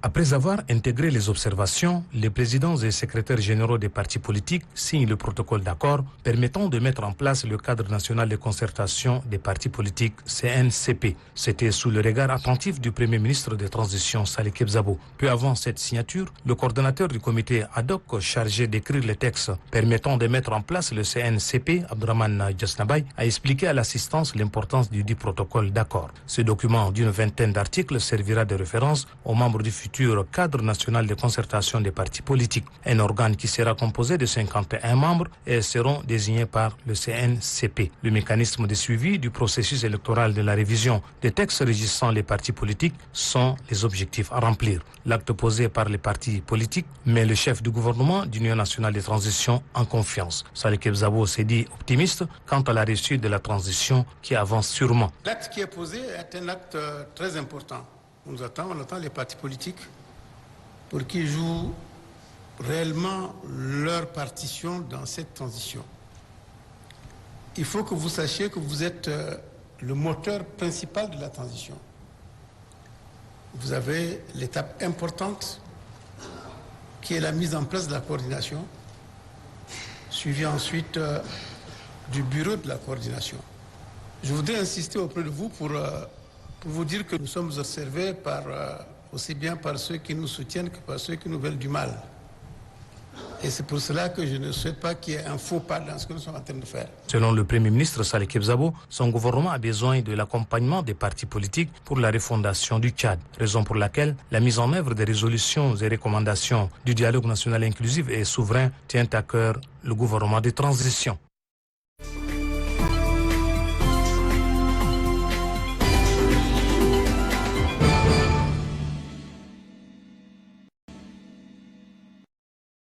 Après avoir intégré les observations, les présidents et secrétaires généraux des partis politiques signent le protocole d'accord permettant de mettre en place le cadre national de concertation des partis politiques CNCP. C'était sous le regard attentif du Premier ministre de transition Salih Kebzabo. Peu avant cette signature, le coordonnateur du comité ad hoc chargé d'écrire les textes permettant de mettre en place le CNCP, Abdourahmane Djesnabay, a expliqué à l'assistance l'importance du dit protocole d'accord. Ce document d'une vingtaine d'articles servira de référence aux membres du futur cadre national de concertation des partis politiques, un organe qui sera composé de 51 membres et seront désignés par le CNCP. Le mécanisme de suivi du processus électoral de la révision des textes régissant les partis politiques sont les objectifs à remplir. L'acte posé par les partis politiques met le chef du gouvernement d'Union nationale de transition en confiance. Salih Kebzabo s'est dit optimiste quant à la réussite de la transition qui avance sûrement. L'acte qui est posé est un acte très important. On attend les partis politiques pour qu'ils jouent réellement leur partition dans cette transition. Il faut que vous sachiez que vous êtes le moteur principal de la transition. Vous avez l'étape importante qui est la mise en place de la coordination, suivie ensuite du bureau de la coordination. Je voudrais insister auprès de vous pour vous dire que nous sommes observés aussi bien par ceux qui nous soutiennent que par ceux qui nous veulent du mal. Et c'est pour cela que je ne souhaite pas qu'il y ait un faux pas dans ce que nous sommes en train de faire. Selon le Premier ministre Salih Kebzabo, son gouvernement a besoin de l'accompagnement des partis politiques pour la refondation du Tchad, raison pour laquelle la mise en œuvre des résolutions et recommandations du dialogue national inclusif et souverain tient à cœur le gouvernement de transition.